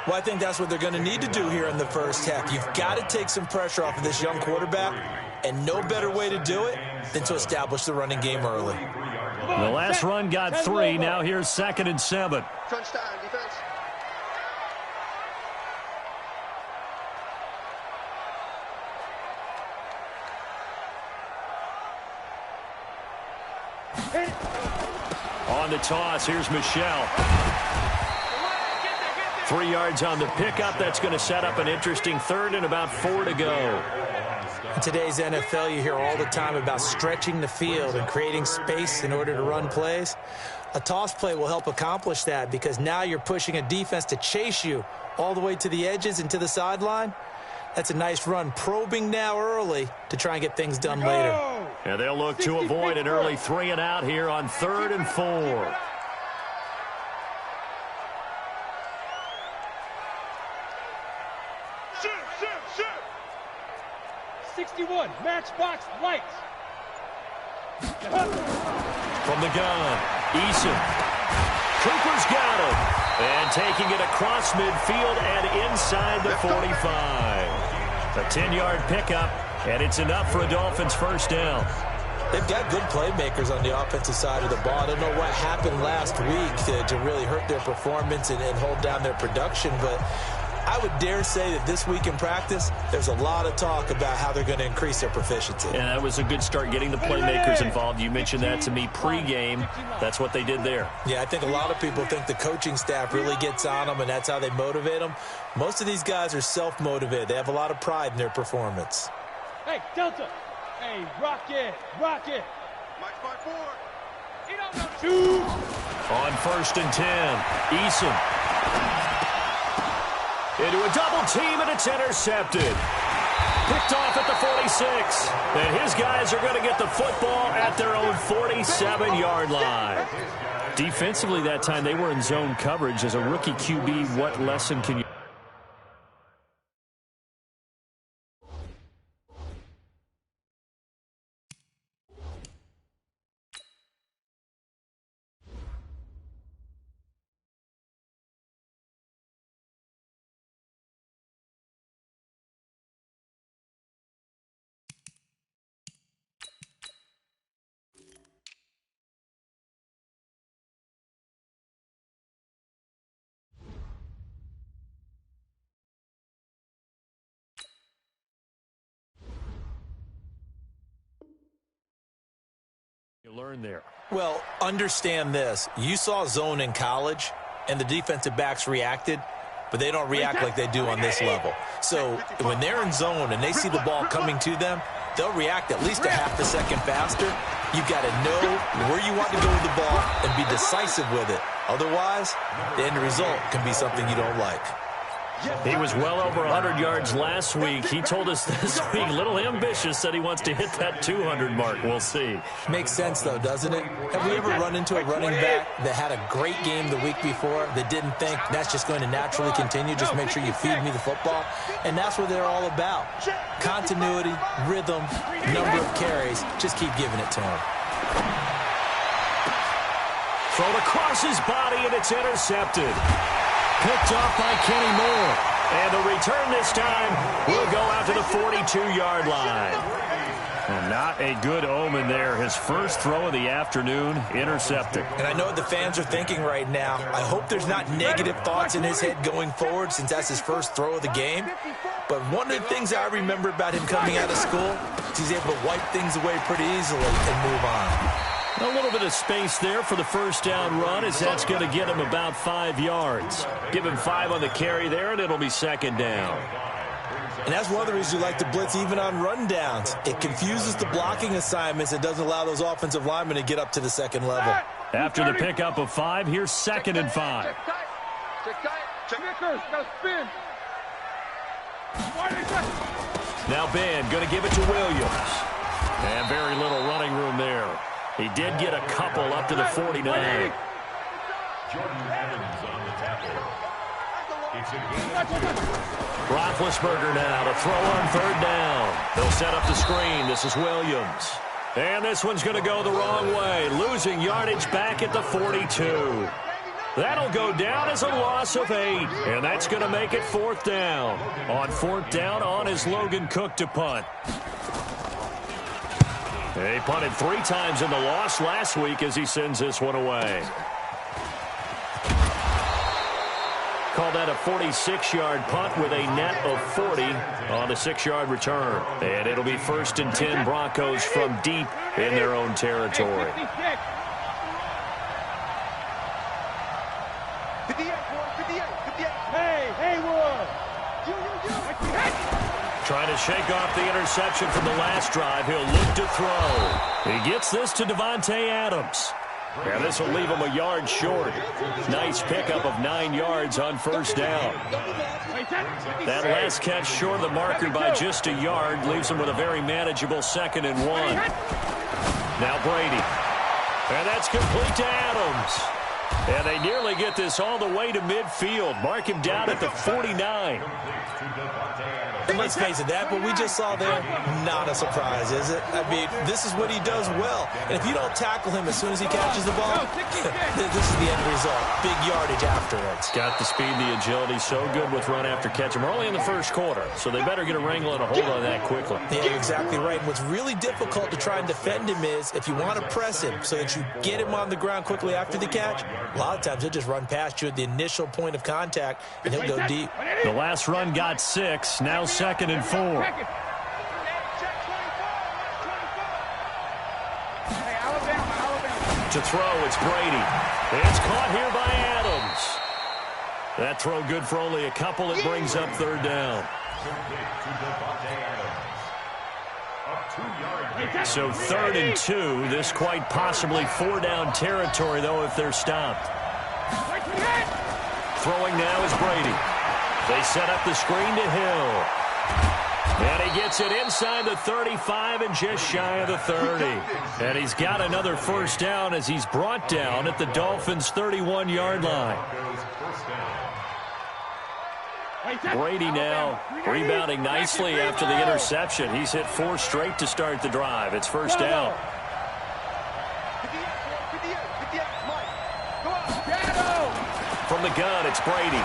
Well, I think that's what they're going to need to do here in the first half. You've got to take some pressure off of this young quarterback, and no better way to do it than to establish the running game early. The last run got 3. Now here's 2nd and 7. Crunch time, defense. On the toss, here's Michelle. 3 yards on the pickup. That's going to set up an interesting 3rd and about 4 to go. In today's NFL, you hear all the time about stretching the field and creating space in order to run plays. A toss play will help accomplish that because now you're pushing a defense to chase you all the way to the edges and to the sideline. That's a nice run, probing now early to try and get things done later. And they'll look to avoid an early 3 and out here on 3rd and 4. 61, matchbox lights. From the gun, Eason. Cooper's got him. And taking it across midfield and inside the 45. A 10-yard pickup, and it's enough for a Dolphins first down. They've got good playmakers on the offensive side of the ball. I don't know what happened last week to really hurt their performance and hold down their production, but I would dare say that this week in practice, there's a lot of talk about how they're going to increase their proficiency. And that was a good start, getting the playmakers involved. You mentioned that to me pregame. That's what they did there. Yeah, I think a lot of people think the coaching staff really gets on them, and that's how they motivate them. Most of these guys are self-motivated. They have a lot of pride in their performance. Hey, Delta. Hey, rocket, rocket. March by 4. He don't know. 2. On 1st and 10, Eason. Into a double team, and it's intercepted. Picked off at the 46. And his guys are going to get the football at their own 47-yard line. Defensively that time, they were in zone coverage. As a rookie QB, what lesson can you... learn there? Well, understand this. You saw zone in college, and the defensive backs reacted, but they don't react like they do on this level. So when they're in zone and they see the ball coming to them, they'll react at least a half a second faster. You've got to know where you want to go with the ball and be decisive with it. Otherwise, the end result can be something you don't like. He was well over 100 yards last week. He told us this week, a little ambitious, said he wants to hit that 200 mark. We'll see. Makes sense, though, doesn't it? Have we ever run into a running back that had a great game the week before that didn't think that's just going to naturally continue? Just make sure you feed me the football. And that's what they're all about. Continuity, rhythm, number of carries. Just keep giving it to him. Thrown across his body, and it's intercepted. Picked off by Kenny Moore. And the return this time will go out to the 42-yard line. And not a good omen there. His first throw of the afternoon, intercepted. And I know what the fans are thinking right now. I hope there's not negative thoughts in his head going forward since that's his first throw of the game. But one of the things I remember about him coming out of school is he's able to wipe things away pretty easily and move on. A little bit of space there for the first down run, as that's going to get him about 5 yards. Give him 5 on the carry there, and it'll be second down. And that's one of the reasons you like to blitz even on rundowns. It confuses the blocking assignments. It doesn't allow those offensive linemen to get up to the second level. After the pickup of 5, here's second and 5. Check tight. Check tight. Check Vickers. Now spin. Now Ben going to give it to Williams. And very little running room there. He did get a couple up to the 49. Jordan Adams on the tackle. It's a game. Roethlisberger now to throw on third down. They'll set up the screen. This is Williams. And this one's going to go the wrong way. Losing yardage back at the 42. That'll go down as a loss of 8, and that's going to make it 4th down. On 4th down, on is Logan Cook to punt. He punted 3 times in the loss last week as he sends this one away. Call that a 46-yard punt with a net of 40 on a 6-yard return. And it'll be 1st and 10 Broncos from deep in their own territory. Trying to shake off the interception from the last drive. He'll look to throw. He gets this to Davante Adams. And this will leave him a yard short. Nice pickup of 9 yards on 1st down. That last catch short of the marker by just a yard leaves him with a very manageable 2nd and 1. Now Brady. And that's complete to Adams. And they nearly get this all the way to midfield. Mark him down at the 49. And let's face it, that what we just saw there, not a surprise, is it? I mean, this is what he does well. And if you don't tackle him as soon as he catches the ball, this is the end result. Big yardage afterwards. Got the speed, the agility, so good with run after catch. We're only in the 1st quarter, so they better get a wrangle and a hold on that quickly. Yeah, exactly right. And what's really difficult to try and defend him is if you want to press him so that you get him on the ground quickly after the catch, a lot of times he'll just run past you at the initial point of contact, and he'll go deep. The last run got 6, now 2nd and 4. To throw, it's Brady. It's caught here by Adams. That throw good for only a couple. It brings up 3rd down. So 3rd and 2. This quite possibly 4-down territory, though, if they're stopped. Throwing now is Brady. They set up the screen to Hill. And he gets it inside the 35 and just shy of the 30. And he's got another 1st down as he's brought down at the Dolphins' 31-yard line. Brady now rebounding nicely after the interception. He's hit 4 straight to start the drive. It's 1st down. From the gun, it's Brady.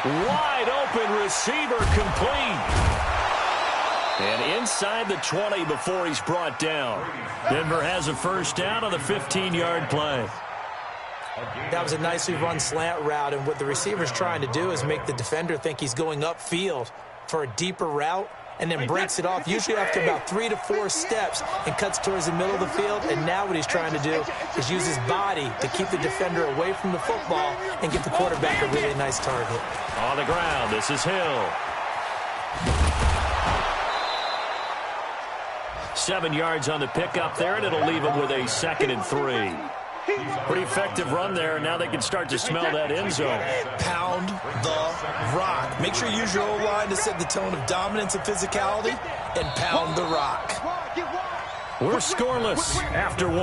Wide open receiver complete. And inside the 20 before he's brought down. Denver has a 1st down on the 15-yard play. That was a nicely run slant route, and what the receiver's trying to do is make the defender think he's going upfield for a deeper route and then breaks it off, usually after about 3 to 4 steps, and cuts towards the middle of the field. And now what he's trying to do is use his body to keep the defender away from the football and get the quarterback a really nice target. On the ground, this is Hill. 7 yards on the pickup there, and it'll leave him with a 2nd and 3. Pretty effective run there, and now they can start to smell that end zone. Pound the rock. Make sure you use your O-line to set the tone of dominance and physicality, and pound the rock. We're scoreless after 1.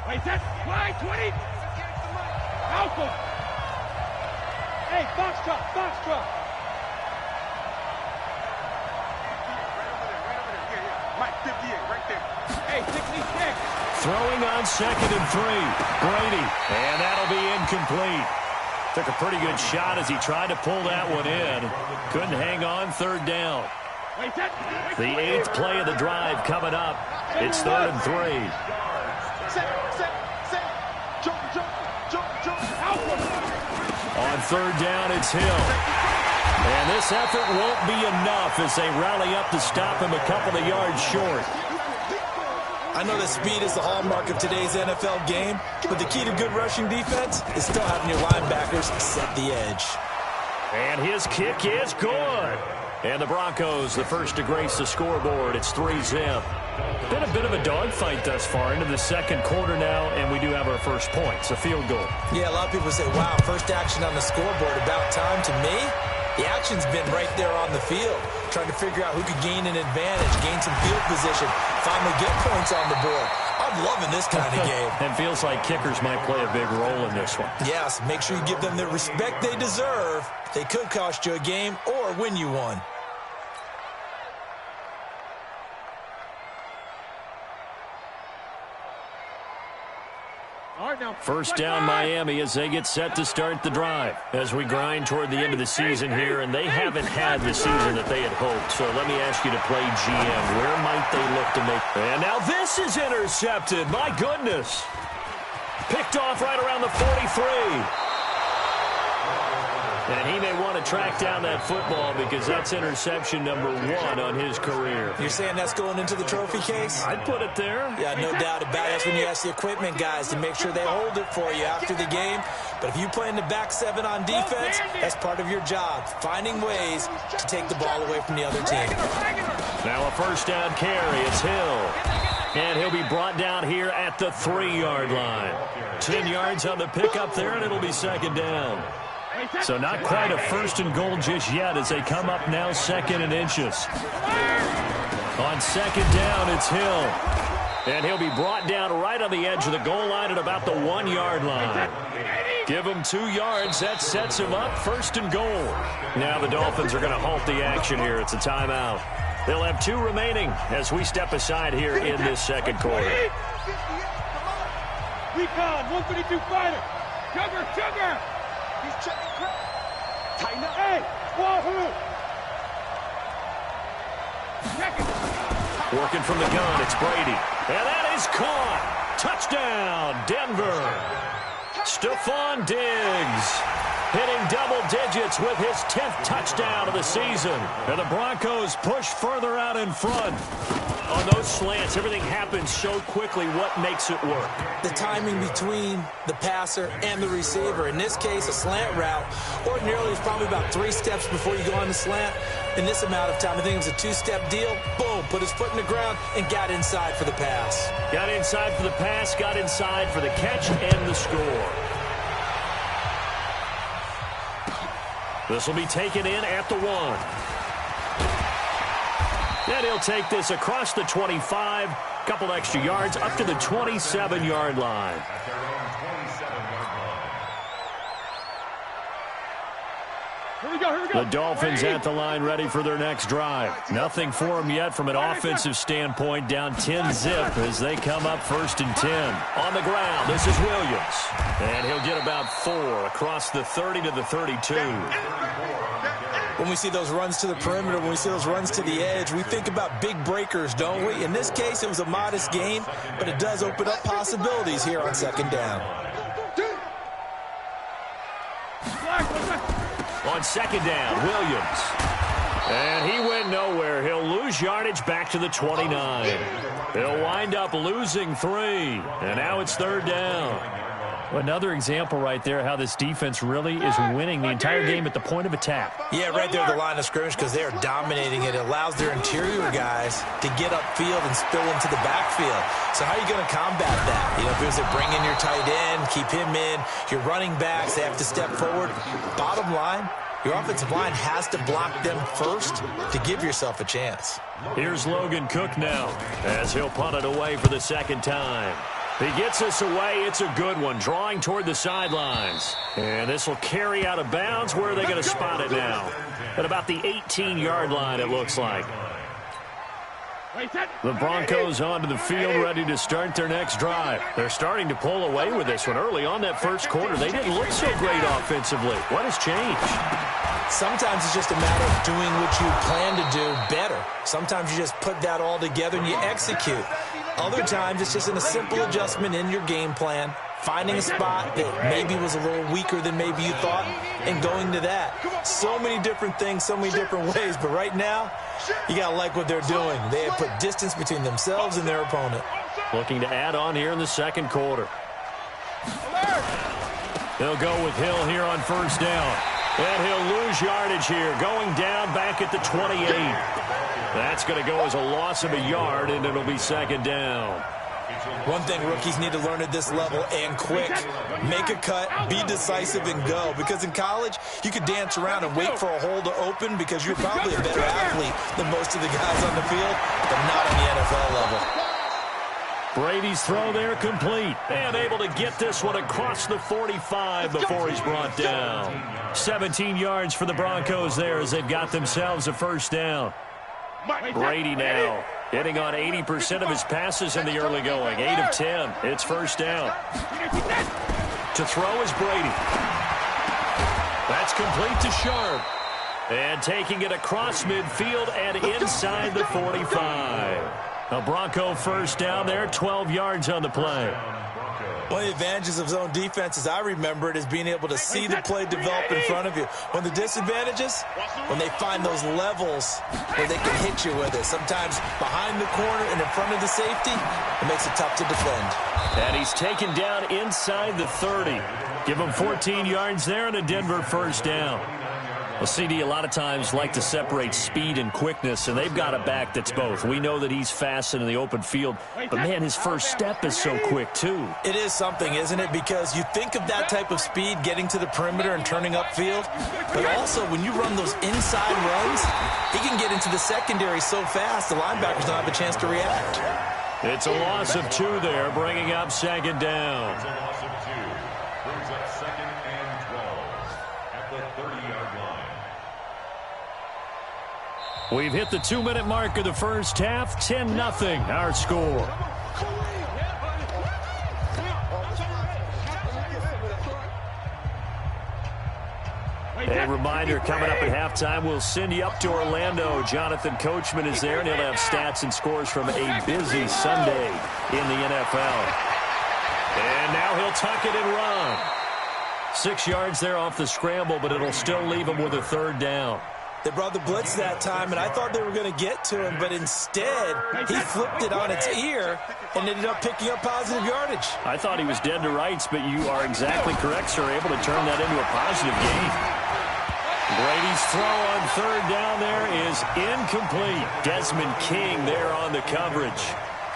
Wait, that's wide 20. Malcolm. Hey, box truck. Mike, 58, right there. Hey, 66. Throwing on 2nd and 3. Brady. And that'll be incomplete. Took a pretty good shot as he tried to pull that one in. Couldn't hang on. 3rd down. The 8th play of the drive coming up. It's 3rd and 3. On 3rd down, it's Hill. And this effort won't be enough as they rally up to stop him a couple of yards short. I know that speed is the hallmark of today's NFL game, but the key to good rushing defense is still having your linebackers set the edge. And his kick is good. And the Broncos, the first to grace the scoreboard. It's 3-zip. Been a bit of a dogfight thus far into the 2nd quarter now, and we do have our first points, a field goal. Yeah, a lot of people say, wow, first action on the scoreboard, about time. To me, the action's been right there on the field, trying to figure out who could gain an advantage, gain some field position, finally get points on the board. I'm loving this kind of game. It feels like kickers might play a big role in this one. Yes, make sure you give them the respect they deserve. They could cost you a game or win you one. First down, Miami, as they get set to start the drive. As we grind toward the end of the season here, and they haven't had the season that they had hoped. So let me ask you to play GM. Where might they look to make? And now this is intercepted. My goodness. Picked off right around the 43. And he may want to track down that football because that's interception number 1 on his career. You're saying that's going into the trophy case? I'd put it there. Yeah, no doubt about it. That's when you ask the equipment guys to make sure they hold it for you after the game. But if you play in the back 7 on defense, that's part of your job, finding ways to take the ball away from the other team. Now a first down carry. It's Hill. And he'll be brought down here at the 3-yard line. 10 yards on the pickup there, and it'll be second down. So not quite a first and goal just yet as they come up now 2nd and inches. On second down, it's Hill. And he'll be brought down right on the edge of the goal line at about the 1-yard line. Give him 2 yards. That sets him up 1st and goal. Now the Dolphins are going to halt the action here. It's a timeout. They'll have 2 remaining as we step aside here in this second quarter. Recon, 152 fighter. Sugar. He's checking crap. Tighten up. Hey, Wahoo. Working from the gun, it's Brady. And that is caught. Touchdown, Denver. Stephon Diggs hitting double digits with his 10th touchdown of the season. And the Broncos push further out in front. On those slants, everything happens so quickly. What makes it work? The timing between the passer and the receiver. In this case, a slant route. Ordinarily, it's probably about 3 steps before you go on the slant. In this amount of time, I think it was a 2-step deal. Boom, put his foot in the ground and got inside for the pass. Got inside for the pass, got inside for the catch and the score. This will be taken in at the 1. And he'll take this across the 25, couple extra yards up to the 27-yard line. Here we go. The Dolphins at the line ready for their next drive. Nothing for them yet from an offensive standpoint, down 10-zip as they come up 1st and 10. On the ground, this is Williams. And he'll get about 4 across the 30 to the 32. When we see those runs to the perimeter, when we see those runs to the edge, we think about big breakers, don't we? In this case, it was a modest gain, but it does open up possibilities here on 2nd down. On 2nd down, Williams. And he went nowhere. He'll lose yardage back to the 29. He'll wind up losing 3. And now it's 3rd down. Another example right there how this defense really is winning the entire game at the point of attack. Yeah, right there at the line of scrimmage because they are dominating it. It allows their interior guys to get upfield and spill into the backfield. So how are you going to combat that? You know, if it was to bring in your tight end, keep him in, your running backs, they have to step forward. Bottom line, your offensive line has to block them first to give yourself a chance. Here's Logan Cook now as he'll punt it away for the 2nd time. He gets us away. It's a good one. Drawing toward the sidelines. And this will carry out of bounds. Where are they going to spot it now? At about the 18-yard line, it looks like. The Broncos onto the field ready to start their next drive. They're starting to pull away with this one. Early on that first quarter, they didn't look so great offensively. What has changed? Sometimes it's just a matter of doing what you plan to do better. Sometimes you just put that all together and you execute. Other times it's just a simple adjustment in your game plan, finding a spot that maybe was a little weaker than maybe you thought, and going to that. So many different things, so many different ways, but right now, you got to like what they're doing. They have put distance between themselves and their opponent. Looking to add on here in the second quarter. They'll go with Hill here on 1st down. And he'll lose yardage here, going down back at the 28. That's going to go as a loss of a yard, and it'll be 2nd down. One thing rookies need to learn at this level, and quick, make a cut, be decisive, and go. Because in college, you could dance around and wait for a hole to open because you're probably a better athlete than most of the guys on the field, but not on the NFL level. Brady's throw there complete. And able to get this one across the 45 before he's brought down. 17 yards for the Broncos there as they've got themselves a 1st down. Brady now Hitting on 80% of his passes in the early going. 8 of 10. It's first down. To throw is Brady. That's complete to Sharp. And taking it across midfield and inside the 45. A Bronco first down there, 12 yards on the play. One of the advantages of zone defense, as I remember it, is being able to see the play develop in front of you. One of the disadvantages, when they find those levels where they can hit you with it. Sometimes behind the corner and in front of the safety, it makes it tough to defend. And he's taken down inside the 30. Give him 14 yards there and a Denver first down. Well, CD, a lot of times like to separate speed and quickness, and they've got a back that's both. We know that he's fast in the open field, but, man, his first step is so quick, too. It is something, isn't it? Because you think of that type of speed getting to the perimeter and turning upfield, but also when you run those inside runs, he can get into the secondary so fast the linebackers don't have a chance to react. It's a loss of 2 there, bringing up second down. It's a loss of 2. Brings up second and 12 at the 30-yard line. We've hit the 2-minute mark of the first half. 10-0 our score. A reminder, coming up at halftime, we'll send you up to Orlando. Jonathan Coachman is there, and he'll have stats and scores from a busy Sunday in the NFL. And now he'll tuck it and run. 6 yards there off the scramble, but it'll still leave him with a third down. They brought the blitz that time, and I thought they were going to get to him, but instead he flipped it on its ear and ended up picking up positive yardage. I thought he was dead to rights, but you are exactly correct, sir, able to turn that into a positive gain. Brady's throw on third down there is incomplete. Desmond King there on the coverage.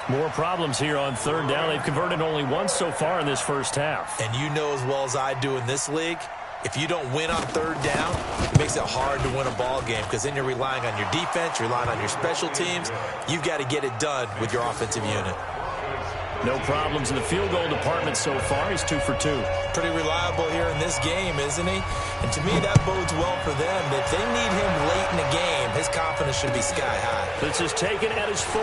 More problems here on third down. They've converted only once so far in this first half. And you know as well as I do in this league, if you don't win on third down, it makes it hard to win a ball game because then you're relying on your defense, you're relying on your special teams. You've got to get it done with your offensive unit. No problems in the field goal department so far. He's 2 for 2. Pretty reliable here in this game, isn't he? And to me, that bodes well for them. If they need him late in the game, his confidence should be sky high. This is taken at his 4.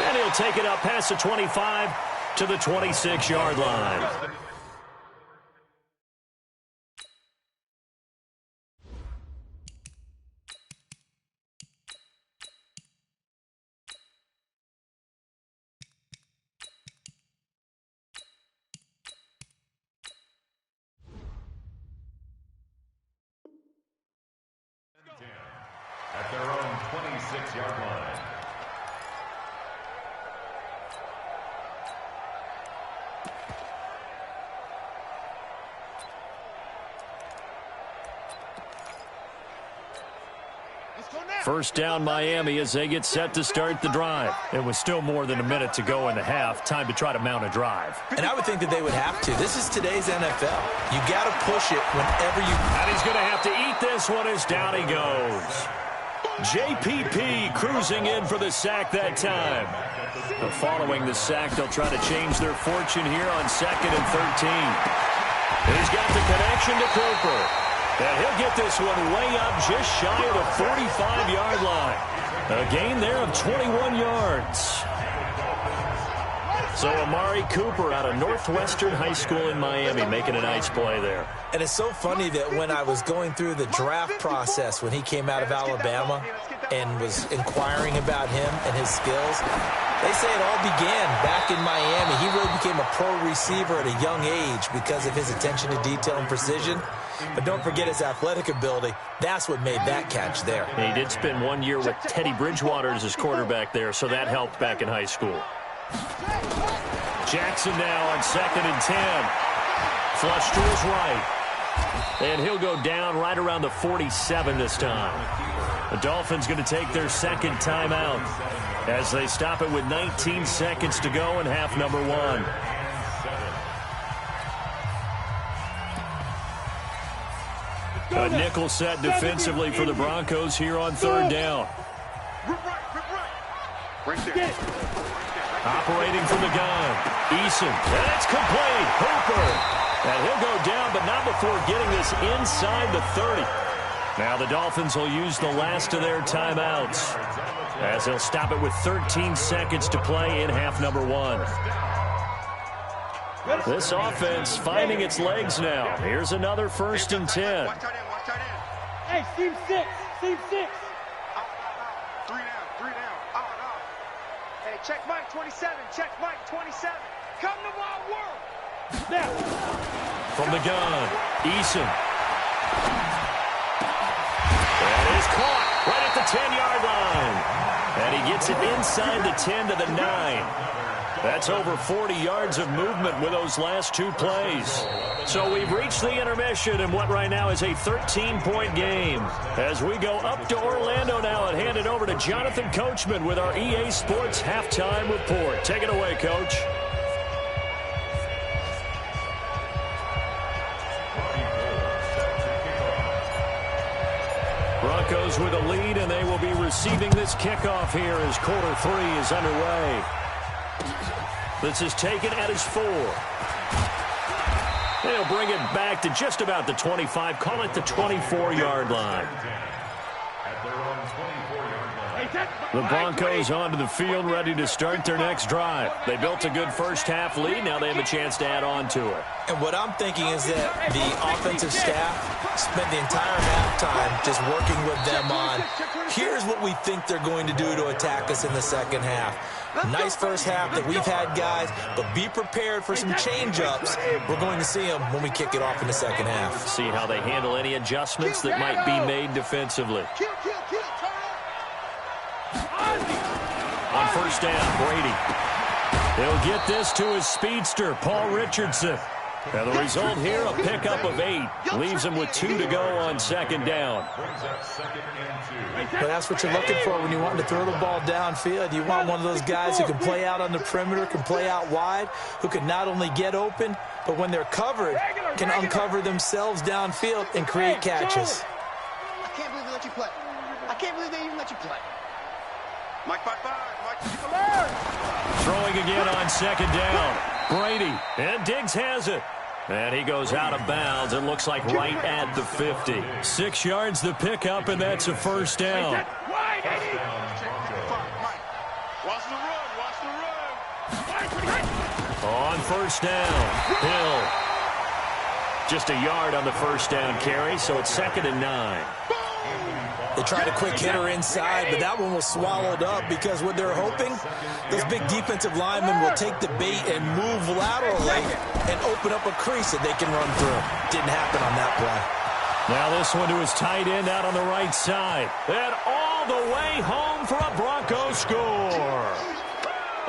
And he'll take it up past the 25 to the 26-yard line. At their own 26-yard line. First down Miami as they get set to start the drive. It was still more than a minute to go in the half. Time to try to mount a drive. And I would think that they would have to. This is today's NFL. You got to push it whenever you... And he's going to have to eat this one as down he goes. JPP cruising in for the sack that time. Following the sack, they'll try to change their fortune here on 2nd and 13. He's got the connection to Cooper. And he'll get this one way up just shy of the 45-yard line. A gain there of 21 yards. So Amari Cooper out of Northwestern High School in Miami making a nice play there. And it's so funny that when I was going through the draft process when he came out of Alabama and was inquiring about him and his skills, they say it all began back in Miami. He really became a pro receiver at a young age because of his attention to detail and precision. But don't forget his athletic ability. That's what made that catch there. And he did spend 1 year with Teddy Bridgewater as his quarterback there, so that helped back in high school. Jackson now on 2nd and 10. Flush to his right. And he'll go down right around the 47 this time. The Dolphins going to take their second timeout as they stop it with 19 seconds to go in half number 1. A nickel set defensively for the Broncos here on third down. Operating from the gun. Eason. And it's complete. Hooper. And he'll go down, but not before getting this inside the 30. Now the Dolphins will use the last of their timeouts as they'll stop it with 13 seconds to play in half number 1. This offense finding its legs now. Here's another 1st and 10. Hey, seam 6. Seam 6. 3 down. Out. Hey, check Mike 27. Check Mike 27. Come to my world. Now. From the gun, Eason. That is caught right at the 10-yard line. And he gets it inside the 10 to the 9. That's over 40 yards of movement with those last 2 plays. So we've reached the intermission in what right now is a 13-point game. As we go up to Orlando now and hand it over to Jonathan Coachman with our EA Sports Halftime Report. Take it away, Coach. Broncos with a lead, and they will be receiving this kickoff here as quarter 3 is underway. This is taken at his 4. They'll bring it back to just about the 25, call it the 24-yard line. The Broncos onto the field ready to start their next drive. They built a good first-half lead. Now they have a chance to add on to it. And what I'm thinking is that the offensive staff spent the entire halftime just working with them on, here's what we think they're going to do to attack us in the second half. Nice first half that we've had, guys, but be prepared for some change-ups. We're going to see them when we kick it off in the second half. See how they handle any adjustments that might be made defensively. On first down, Brady. He'll get this to his speedster, Paul Richardson. Now the result here, a pickup of 8. Leaves him with 2 to go on second down. But that's what you're looking for when you want to throw the ball downfield. You want one of those guys who can play out on the perimeter, can play out wide, who can not only get open, but when they're covered, can uncover themselves downfield and create catches. I can't believe they let you play. I can't believe they even let you play. Mike 5-5. Throwing again on second down. Brady, and Diggs has it. And he goes out of bounds. It looks like right at the 50. 6 yards the pickup, and that's a first down. Watch the run. On first down, Hill. Just a yard on the first down carry, so it's 2nd and 9. They tried a quick hitter inside, but that one was swallowed up because what they're hoping, those big defensive linemen will take the bait and move laterally and open up a crease that they can run through. Didn't happen on that play. Now this one to his tight end out on the right side. And all the way home for a Bronco score.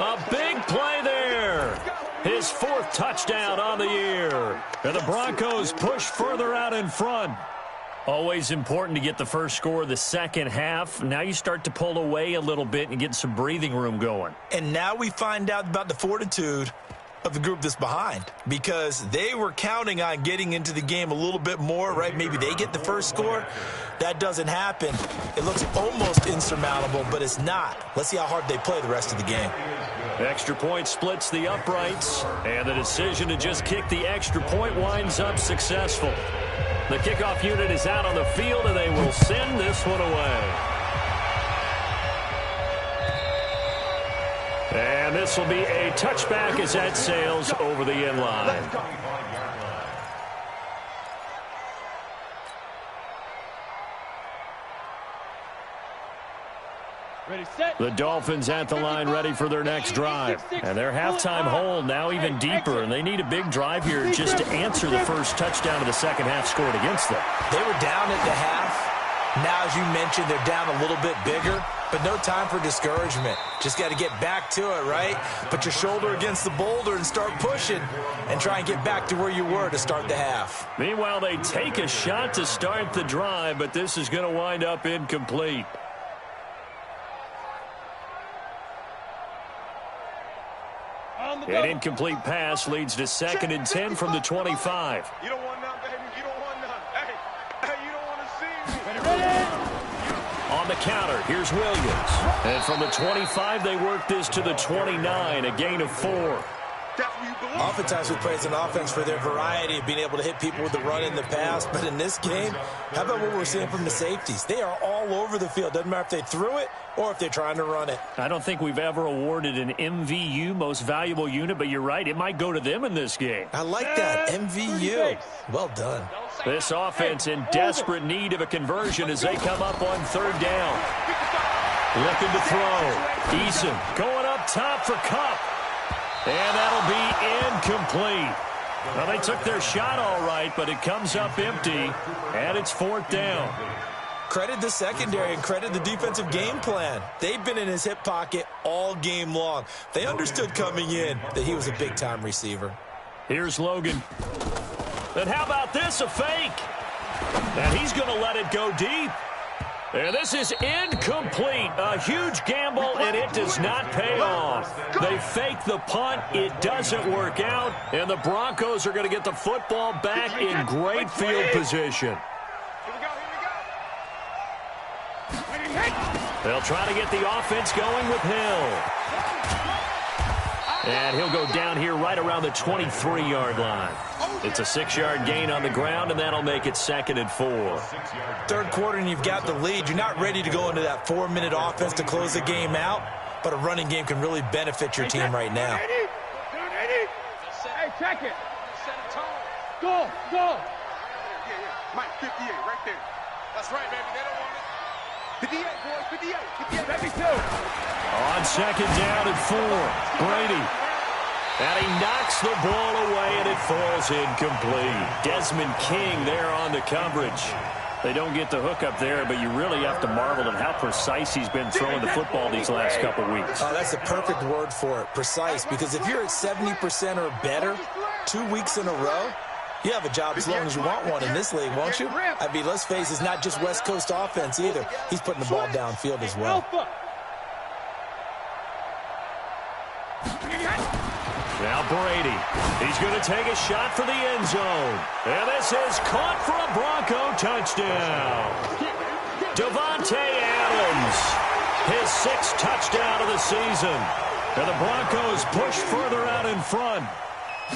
A big play there. His 4th touchdown on the year. And the Broncos push further out in front. Always important to get the first score of the second half. Now you start to pull away a little bit and get some breathing room going. And now we find out about the fortitude of the group that's behind, because they were counting on getting into the game a little bit more, right? Maybe they get the first score. That doesn't happen. It looks almost insurmountable, but it's not. Let's see how hard they play the rest of the game. Extra point splits the uprights, and the decision to just kick the extra point winds up successful. The kickoff unit is out on the field, and they will send this one away. And this will be a touchback as that sails over the end line. The Dolphins at the line ready for their next drive. And their halftime hole now even deeper, and they need a big drive here just to answer the first touchdown of the second half scored against them. They were down at the half. Now, as you mentioned, they're down a little bit bigger, but no time for discouragement. Just got to get back to it, right? Put your shoulder against the boulder and start pushing and try and get back to where you were to start the half. Meanwhile, they take a shot to start the drive, but this is going to wind up incomplete. An incomplete pass leads to 2nd and 10 from the 25. You don't want none, baby. You don't want none. Hey, you don't want to see me. Ready. On the counter, here's Williams. And from the 25, they work this to the 29, a gain of 4. Definitely belong. Oftentimes we praise an offense for their variety of being able to hit people with the run in the pass. But in this game, how about what we're seeing from the safeties? They are all over the field. Doesn't matter if they threw it or if they're trying to run it. I don't think we've ever awarded an MVU, most valuable unit, but you're right. It might go to them in this game. I like that. MVU. Well done. This offense in desperate need of a conversion as they come up on third down. Looking to throw. Eason going up top for Kupp. And that'll be incomplete. Well, they took their shot all right, but it comes up empty, and it's fourth down. Credit the secondary and credit the defensive game plan. They've been in his hip pocket all game long. They understood coming in that he was a big-time receiver. Here's Logan. And how about this, a fake? And he's going to let it go deep. And this is incomplete. A huge gamble, and it does not pay off. They fake the punt. It doesn't work out. And the Broncos are going to get the football back in great field position. They'll try to get the offense going with Hill. And he'll go down here right around the 23-yard line. It's a 6-yard gain on the ground, and that'll make it 2nd and 4. Third quarter, and you've got the lead. You're not ready to go into that 4-minute offense to close the game out, but a running game can really benefit your team right now. Hey, check it. Go, go. Yeah. Mike, 58, right there. That's right, baby. They don't want it. 58, boys, 58. 72. On 2nd down and 4, Brady. And he knocks the ball away, and it falls incomplete. Desmond King there on the coverage. They don't get the hook up there, but you really have to marvel at how precise he's been throwing the football these last couple weeks. Oh, that's the perfect word for it, precise, because if you're at 70% or better 2 weeks in a row, you have a job as long as you want one in this league, won't you? I mean, let's face it, it's not just West Coast offense either. He's putting the ball downfield as well. Now Brady. He's going to take a shot for the end zone. And this is caught for a Bronco touchdown. Davante Adams, his 6th touchdown of the season. And the Broncos push further out in front.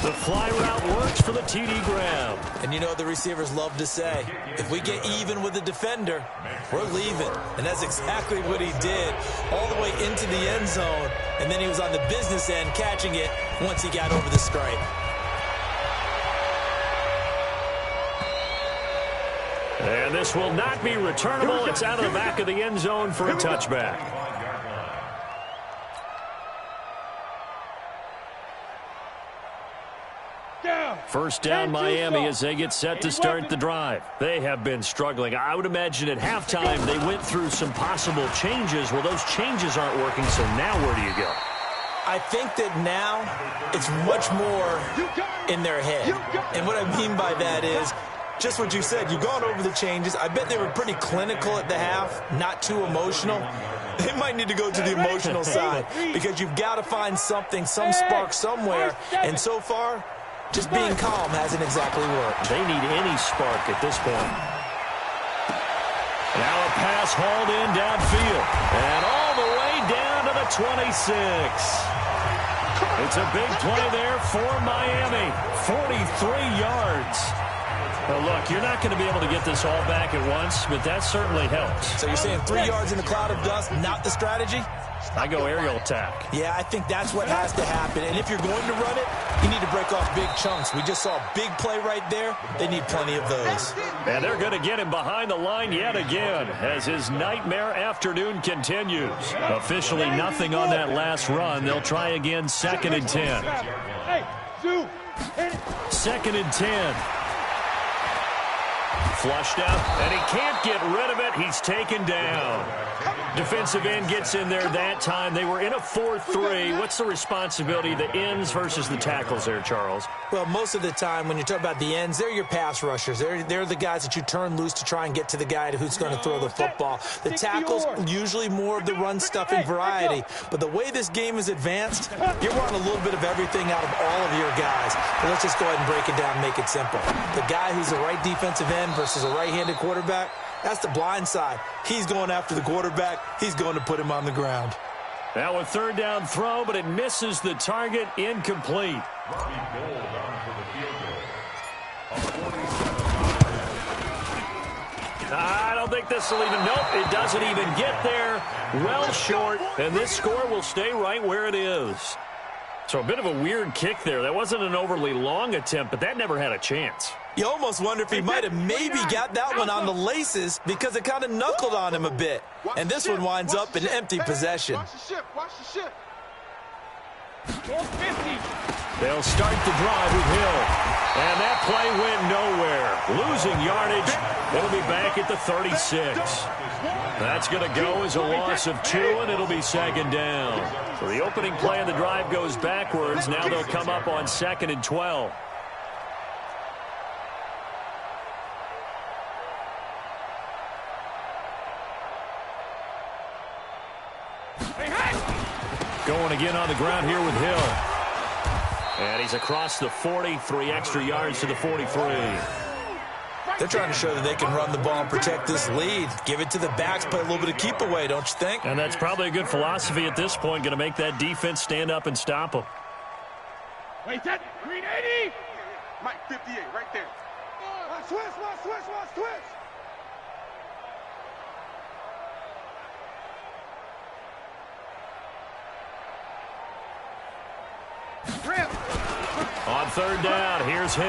The fly route works for the TD grab. And you know what the receivers love to say? If we get even with the defender, we're leaving. And that's exactly what he did all the way into the end zone. And then he was on the business end catching it once he got over the stripe. And this will not be returnable. It's out of the back of the end zone for a touchback. First down, Miami, as they get set to start the drive. They have been struggling. I would imagine at halftime they went through some possible changes. Well, those changes aren't working, so now where do you go? I think that now it's much more in their head. And what I mean by that is just what you said. You've gone over the changes. I bet they were pretty clinical at the half, not too emotional. They might need to go to the emotional side because you've got to find something, some spark somewhere. And so far, just being calm hasn't exactly worked. They need any spark at this point. Now a pass hauled in downfield. And all the way down to the 26. It's a big play there for Miami. 43 yards. Well, look, you're not going to be able to get this all back at once, but that certainly helps. So you're saying 3 yards in the cloud of dust, not the strategy? I go aerial attack. Yeah, I think that's what has to happen. And if you're going to run it, you need to break off big chunks. We just saw a big play right there. They need plenty of those. And they're going to get him behind the line yet again as his nightmare afternoon continues. Officially nothing on that last run. They'll try again 2nd and 10. 2nd and 10. Flushed out, and he can't get rid of it. He's taken down. Defensive end gets in there that time. They were in a 4-3. What's the responsibility of the ends versus the tackles there, Charles? Well, most of the time when you talk about the ends, they're your pass rushers. They're the guys that you turn loose to try and get to the guy who's going to throw the football. The tackles, usually more of the run-stuffing variety. But the way this game is advanced, you're wanting a little bit of everything out of all of your guys. But let's just go ahead and break it down and make it simple. The guy who's the right defensive end versus a right-handed quarterback, that's the blind side. He's going after the quarterback. He's going to put him on the ground. Now a third down throw, but it misses the target. Incomplete. Robbie Gould on for the field goal. A 47. I don't think this will even, nope, it doesn't even get there. Well short, and this score will stay right where it is. So a bit of a weird kick there. That wasn't an overly long attempt, but that never had a chance. You almost wonder if he might have maybe got that one on the laces because it kind of knuckled on him a bit. And this one winds up in empty possession. Watch the ship. Watch the ship. They'll start the drive with Hill. And that play went nowhere. Losing yardage. It'll be back at the 36. That's going to go as a loss of 2, and it'll be second down. So the opening play of the drive goes backwards. Now they'll come up on 2nd and 12. Going again on the ground here with Hill. And he's across the 40, 3 extra yards to the 43. They're trying to show that they can run the ball and protect this lead. Give it to the backs, play a little bit of keep away, don't you think? And that's probably a good philosophy at this point, going to make that defense stand up and stop them. Wait, that green 80. Mike 58 right there. Switch. On third down, here's Hill.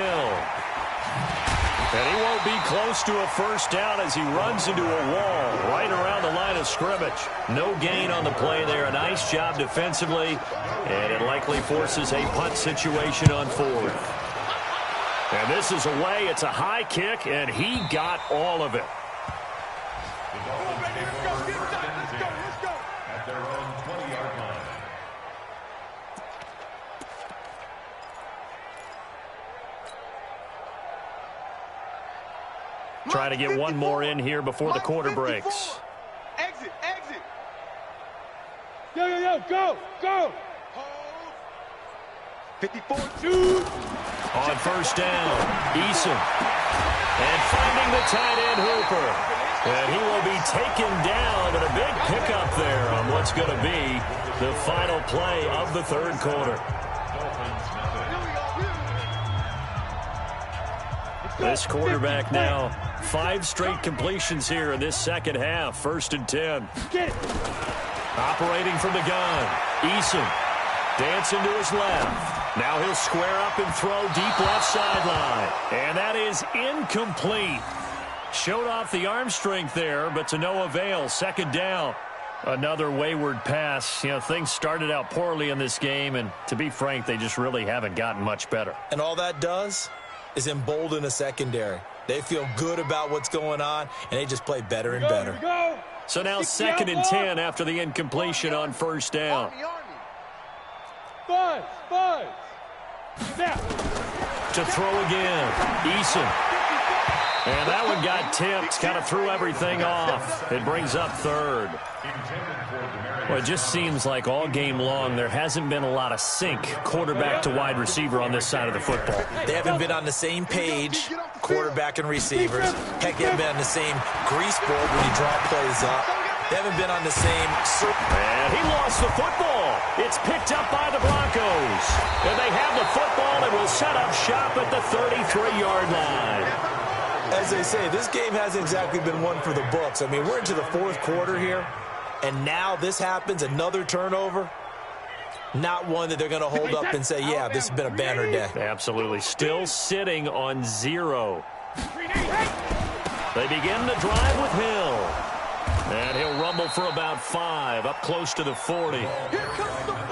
And he won't be close to a first down as he runs into a wall right around the line of scrimmage. No gain on the play there. A nice job defensively. And it likely forces a punt situation on 4th. And this is away. It's a high kick, and he got all of it. Let's go. At their own 20-yard line. Try to get one more in here before the quarter breaks. Exit. Go. 54. Shoot. On first down, Eason. And finding the tight end, Hooper. And he will be taken down, but a big pickup there on what's going to be the final play of the third quarter. This quarterback now, 5 straight completions here in this second half. 1st and 10. Get it. Operating from the gun, Eason dancing to his left. Now he'll square up and throw deep left sideline. And that is incomplete. Showed off the arm strength there, but to no avail. 2nd down. Another wayward pass. You know, things started out poorly in this game, and to be frank, they just really haven't gotten much better. And all that does is embolden a secondary. They feel good about what's going on, and they just play better and better. Go. So now 2nd and 10 after the incompletion on first down. Buzz. Now. To throw again, Eason. And that one got tipped, kind of threw everything off. It brings up 3rd. Well, it just seems like all game long there hasn't been a lot of sync quarterback to wide receiver on this side of the football. They haven't been on the same page, quarterback and receivers. Heck, they haven't been on the same grease board when you draw plays up. They haven't been on the same circle. And he lost the football. It's picked up by the Broncos. And they have the football and will set up shop at the 33-yard line. As they say, this game hasn't exactly been one for the books. I mean, we're into the 4th quarter here, and now this happens, another turnover. Not one that they're going to hold up and say, yeah, this has been a banner day. Absolutely. Still sitting on 0. They begin the drive with Hill. And he'll rumble for about 5, up close to the 40.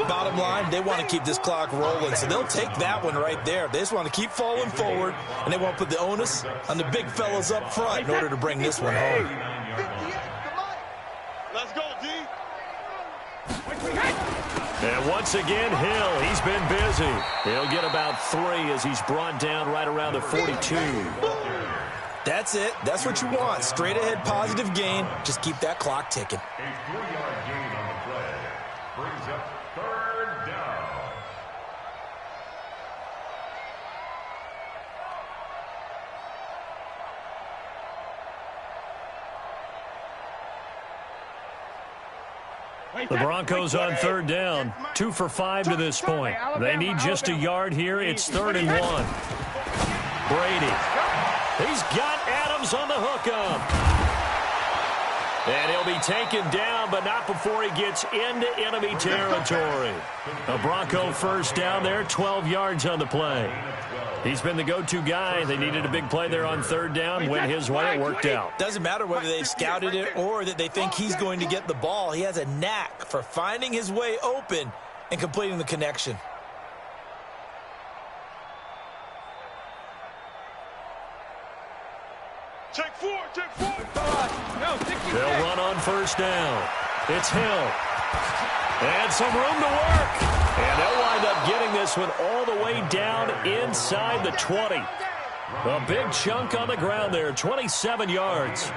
Bottom line, they want to keep this clock rolling, so they'll take that one right there. They just want to keep falling forward, and they want to put the onus on the big fellas up front in order to bring this one home. Let's go, D. And once again, Hill, he's been busy. He'll get about 3 as he's brought down right around the 42. That's it. That's what you want. Straight ahead positive gain. Just keep that clock ticking. A 3-yard gain on the play brings up 3rd down. The Broncos on third down. 2 for 5 to this point. They need just a yard here. It's 3rd and 1. Brady. He's got Adams on the hookup. And he'll be taken down, but not before he gets into enemy territory. A Bronco first down there, 12 yards on the play. He's been the go-to guy. They needed a big play there on third down. Went his way, it worked out. Doesn't matter whether they've scouted it or that they think he's going to get the ball. He has a knack for finding his way open and completing the connection. Check 4, check 4. They'll run on first down. It's Hill. And some room to work. And they'll wind up getting this one all the way down inside the 20. A big chunk on the ground there, 27 yards.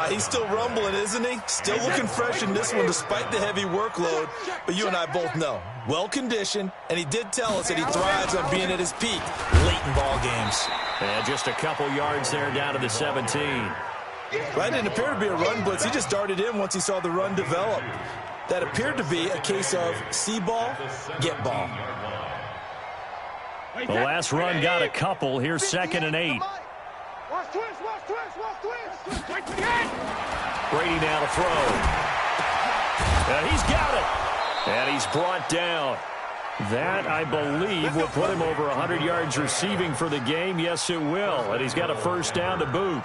He's still rumbling, isn't he? Still looking fresh in this one despite the heavy workload. But you and I both know, well-conditioned, and he did tell us that he thrives on being at his peak late in ball games. And just a couple yards there down to the 17. That didn't appear to be a run blitz. He just darted in once he saw the run develop. That appeared to be a case of see ball, get ball. The last run got a couple. Here's 2nd and 8. Watch twist, watch twist, watch twist. Brady now to throw. And he's got it. And he's brought down. That, I believe, will put him over 100 yards receiving for the game. Yes, it will. And he's got a first down to boot.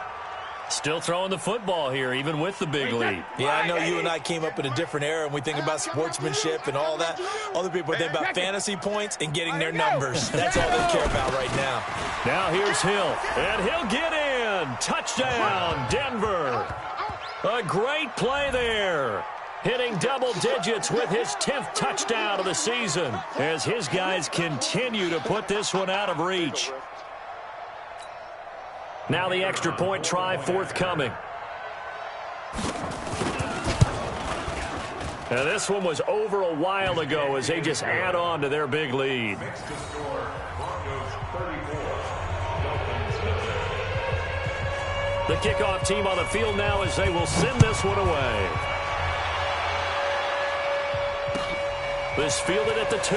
Still throwing the football here, even with the big lead. Yeah, I know you and I came up in a different era, and we think about sportsmanship and all that. Other people think about fantasy points and getting their numbers. That's all they care about right now. Now here's Hill, and he'll get in. Touchdown, Denver. A great play there. Hitting double digits with his 10th touchdown of the season as his guys continue to put this one out of reach. Now the extra point try forthcoming. Now this one was over a while ago as they just add on to their big lead. The kickoff team on the field now as they will send this one away. This fielded at the 2.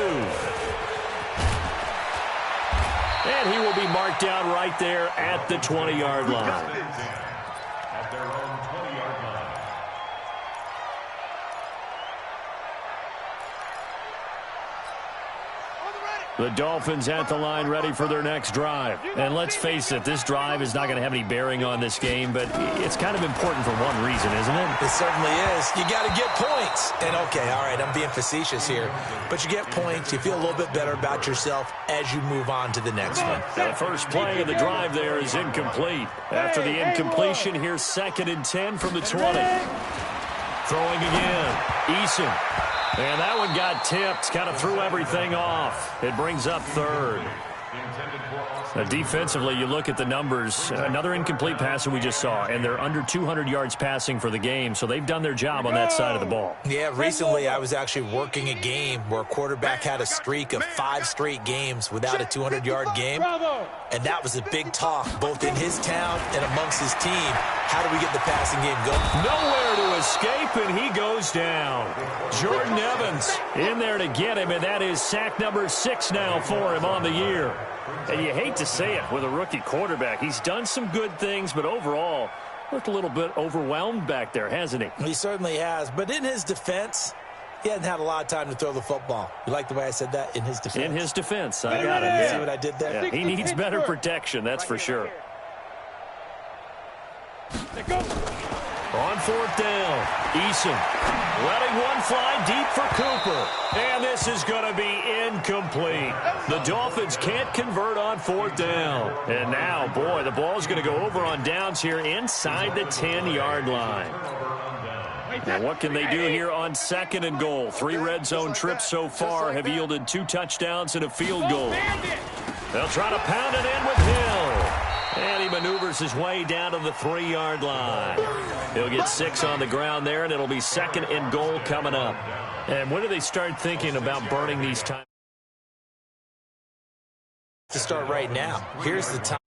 And he will be marked down right there at the 20-yard line. At their own 20-yard line. The Dolphins at the line ready for their next drive. And let's face it, this drive is not going to have any bearing on this game, but it's kind of important for one reason, isn't it? It certainly is. You got to get points. And, okay, all right, I'm being facetious here. But you get points, you feel a little bit better about yourself as you move on to the next one. The first play of the drive there is incomplete. After the incompletion, here's 2nd and 10 from the 20. Throwing again. Eason. And that one got tipped, kind of threw everything off. It brings up 3rd. Defensively, you look at the numbers. Another incomplete pass that we just saw, and they're under 200 yards passing for the game, so they've done their job on that side of the ball. Yeah, recently I was actually working a game where a quarterback had a streak of 5 straight games without a 200-yard game, and that was a big talk both in his town and amongst his team. How do we get the passing game going? Nowhere to escape, and he goes down. Jordan Evans in there to get him, and that is sack number 6 now for him on the year. And you hate to say it with a rookie quarterback. He's done some good things, but overall, looked a little bit overwhelmed back there, hasn't he? He certainly has. But in his defense, he hasn't had a lot of time to throw the football. You like the way I said that? In his defense? In his defense. I got it. Yeah. See what I did there? Yeah. He needs better protection, that's for sure. On 4th down, Eason letting one fly deep for Cooper. And this is going to be incomplete. The Dolphins can't convert on 4th down. And now, boy, the ball's going to go over on downs here inside the 10-yard line. And what can they do here on 2nd and goal? 3 red zone trips so far have yielded 2 touchdowns and a field goal. They'll try to pound it in with Hill. And he maneuvers his way down to the 3-yard line. He'll get 6 on the ground there, and it'll be 2nd and goal coming up. And when do they start thinking about burning these times? To start right now. Here's the time.